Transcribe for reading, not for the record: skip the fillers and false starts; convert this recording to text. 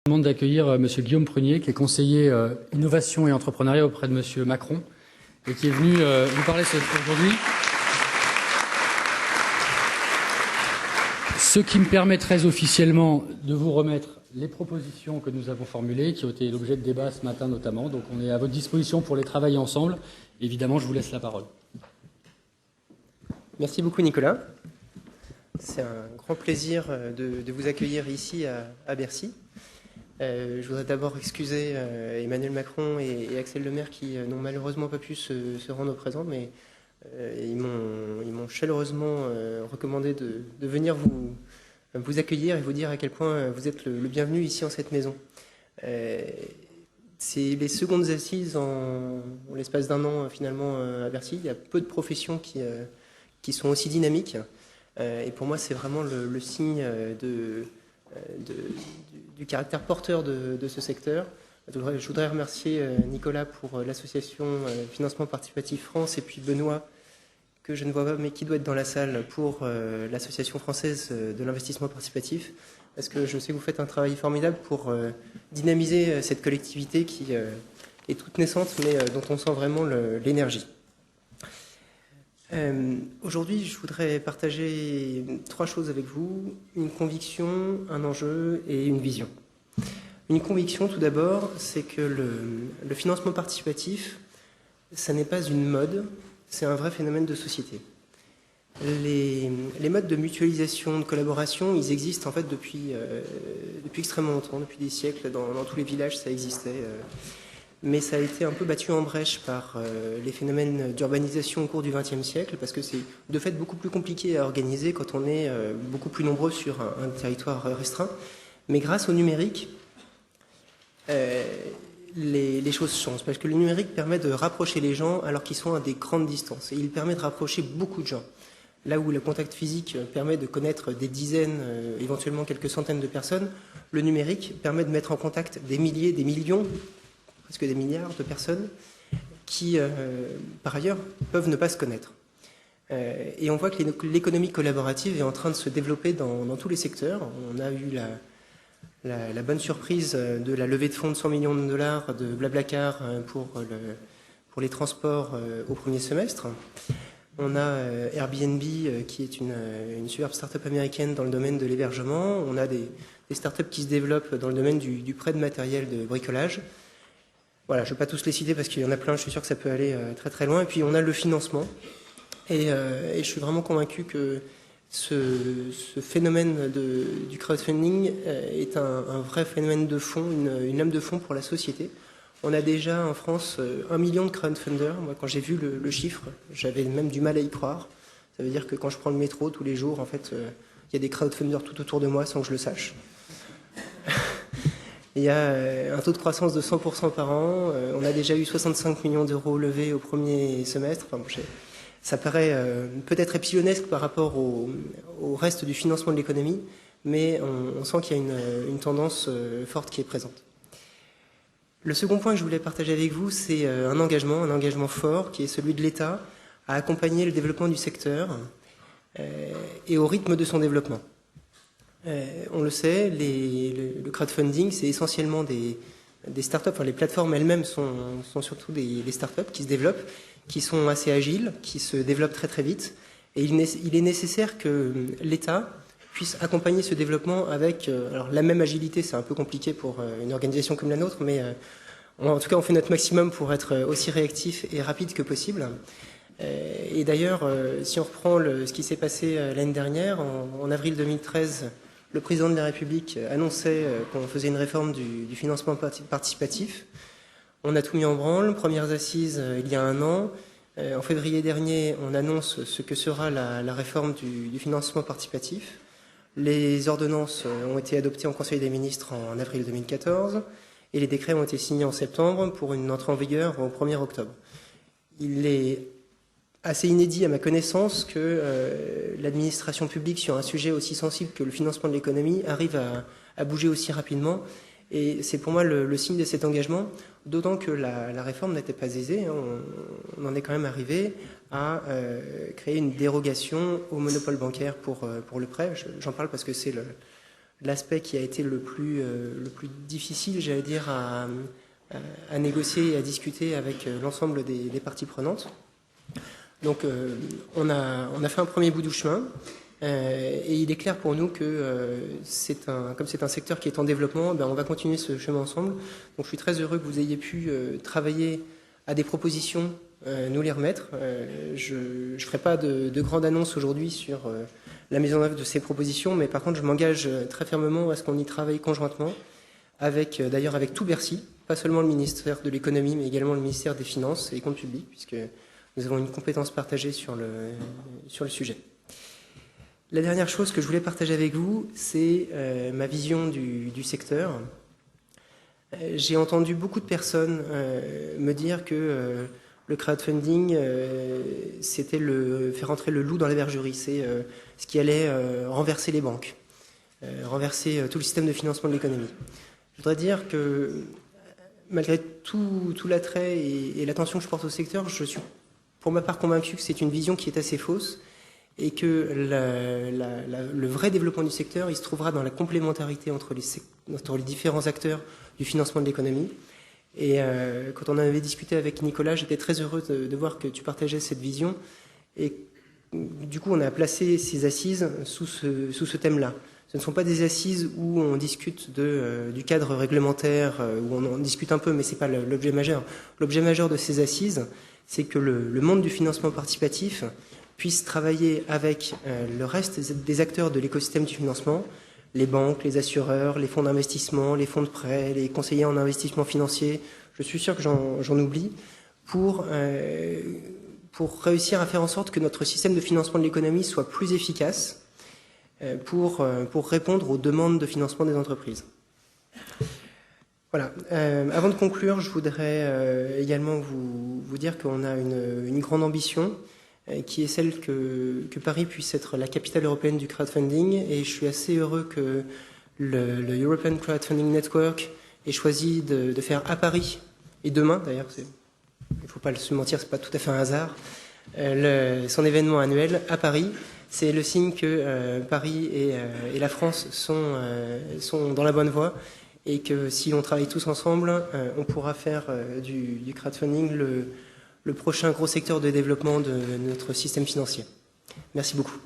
Je vous demande d'accueillir Monsieur Guillaume Prunier, qui est conseiller innovation et entrepreneuriat auprès de Monsieur Macron et qui est venu vous parler aujourd'hui. Ce qui me permet très officiellement de vous remettre les propositions que nous avons formulées, qui ont été l'objet de débats ce matin notamment. Donc on est à votre disposition pour les travailler ensemble. Évidemment, je vous laisse la parole. Merci beaucoup Nicolas. C'est un grand plaisir de vous accueillir ici à Bercy. Je voudrais d'abord excuser Emmanuel Macron et Axel Lemaire qui n'ont malheureusement pas pu se rendre présents, mais ils m'ont chaleureusement recommandé de venir vous accueillir et vous dire à quel point vous êtes le bienvenu ici en cette maison. C'est les secondes assises en l'espace d'un an finalement à Bercy. Il y a peu de professions qui sont aussi dynamiques. Et pour moi, c'est vraiment le signe du caractère porteur de ce secteur. Je voudrais remercier Nicolas pour l'association Financement Participatif France et puis Benoît, que je ne vois pas mais qui doit être dans la salle, pour l'association française de l'investissement participatif, parce que je sais que vous faites un travail formidable pour dynamiser cette collectivité qui est toute naissante mais dont on sent vraiment l'énergie. Aujourd'hui, je voudrais partager trois choses avec vous: une conviction, un enjeu et une vision. Une conviction, tout d'abord, c'est que le financement participatif, ça n'est pas une mode, c'est un vrai phénomène de société. Les modes de mutualisation, de collaboration, ils existent en fait depuis extrêmement longtemps, depuis des siècles. Dans tous les villages, ça existait. Mais ça a été un peu battu en brèche par les phénomènes d'urbanisation au cours du XXe siècle, parce que c'est de fait beaucoup plus compliqué à organiser quand on est beaucoup plus nombreux sur un territoire restreint. Mais grâce au numérique, les choses changent, parce que le numérique permet de rapprocher les gens alors qu'ils sont à des grandes distances. Et il permet de rapprocher beaucoup de gens. Là où le contact physique permet de connaître des dizaines, éventuellement quelques centaines de personnes, le numérique permet de mettre en contact des milliers, des millions, presque des milliards de personnes qui, par ailleurs, peuvent ne pas se connaître. Et on voit que l'économie collaborative est en train de se développer dans tous les secteurs. On a eu la bonne surprise de la levée de fonds de 100 millions de dollars de Blablacar pour les transports au premier semestre. On a Airbnb qui est une superbe start-up américaine dans le domaine de l'hébergement. On a des start-up qui se développent dans le domaine du prêt de matériel de bricolage. Voilà, je ne vais pas tous les citer parce qu'il y en a plein, je suis sûr que ça peut aller très très loin. Et puis on a le financement. Et je suis vraiment convaincu que ce phénomène du crowdfunding est un vrai phénomène de fond, une lame de fond pour la société. On a déjà en France 1 million de crowdfunders. Moi, quand j'ai vu le chiffre, j'avais même du mal à y croire. Ça veut dire que quand je prends le métro tous les jours, en fait, il y a des crowdfunders tout autour de moi sans que je le sache. Il y a un taux de croissance de 100% par an. On a déjà eu 65 millions d'euros levés au premier semestre. Enfin, bon, ça paraît peut-être épsilonnesque par rapport au reste du financement de l'économie, mais on sent qu'il y a une tendance forte qui est présente. Le second point que je voulais partager avec vous, c'est un engagement fort, qui est celui de l'État à accompagner le développement du secteur et au rythme de son développement. On le sait, le crowdfunding, c'est essentiellement des startups. Enfin, les plateformes elles-mêmes sont surtout des startups qui se développent, qui sont assez agiles, qui se développent très très vite. Et il est nécessaire que l'État puisse accompagner ce développement avec alors la même agilité. C'est un peu compliqué pour une organisation comme la nôtre, mais en tout cas on fait notre maximum pour être aussi réactif et rapide que possible. Et d'ailleurs, si on reprend ce qui s'est passé l'année dernière, en avril 2013, le président de la République annonçait qu'on faisait une réforme du financement participatif. On a tout mis en branle. Premières assises il y a un an. En février dernier, on annonce ce que sera la réforme du financement participatif. Les ordonnances ont été adoptées en Conseil des ministres en avril 2014 et les décrets ont été signés en septembre pour une entrée en vigueur au 1er octobre. Il est assez inédit à ma connaissance que l'administration publique, sur un sujet aussi sensible que le financement de l'économie, arrive à bouger aussi rapidement. Et c'est pour moi le signe de cet engagement, d'autant que la réforme n'était pas aisée. On en est quand même arrivé à créer une dérogation au monopole bancaire pour le prêt. J'en parle parce que c'est l'aspect qui a été le plus difficile, j'allais dire, à négocier et à discuter avec l'ensemble des parties prenantes. Donc on a fait un premier bout du chemin et il est clair pour nous que comme c'est un secteur qui est en développement, on va continuer ce chemin ensemble. Donc je suis très heureux que vous ayez pu travailler à des propositions, nous les remettre. Je ne ferai pas de grande annonce aujourd'hui sur la mise en œuvre de ces propositions, mais par contre je m'engage très fermement à ce qu'on y travaille conjointement, d'ailleurs avec tout Bercy, pas seulement le ministère de l'économie, mais également le ministère des Finances et des Comptes publics, puisque nous avons une compétence partagée sur le sujet. La dernière chose que je voulais partager avec vous, c'est ma vision du secteur. J'ai entendu beaucoup de personnes me dire que le crowdfunding, c'était faire entrer le loup dans la bergerie. C'est ce qui allait renverser les banques, renverser tout le système de financement de l'économie. Je voudrais dire que malgré tout l'attrait et l'attention que je porte au secteur, je suis pour ma part convaincu que c'est une vision qui est assez fausse et que le vrai développement du secteur, il se trouvera dans la complémentarité entre les différents acteurs du financement de l'économie. Et quand on en avait discuté avec Nicolas, j'étais très heureux de voir que tu partageais cette vision. Et du coup, on a placé ces assises sous ce thème-là. Ce ne sont pas des assises où on discute du cadre réglementaire, où on en discute un peu, mais ce n'est pas l'objet majeur. L'objet majeur de ces assises, c'est que le monde du financement participatif puisse travailler avec le reste des acteurs de l'écosystème du financement, les banques, les assureurs, les fonds d'investissement, les fonds de prêt, les conseillers en investissement financier, je suis sûr que j'en oublie, pour réussir à faire en sorte que notre système de financement de l'économie soit plus efficace pour répondre aux demandes de financement des entreprises. Voilà. Avant de conclure, je voudrais également vous dire qu'on a une grande ambition qui est celle que Paris puisse être la capitale européenne du crowdfunding. Et je suis assez heureux que le European Crowdfunding Network ait choisi de faire à Paris, et demain d'ailleurs, il ne faut pas se mentir, ce n'est pas tout à fait un hasard, son événement annuel à Paris. C'est le signe que Paris et la France sont dans la bonne voie et que si on travaille tous ensemble, on pourra faire du crowdfunding le prochain gros secteur de développement de notre système financier. Merci beaucoup.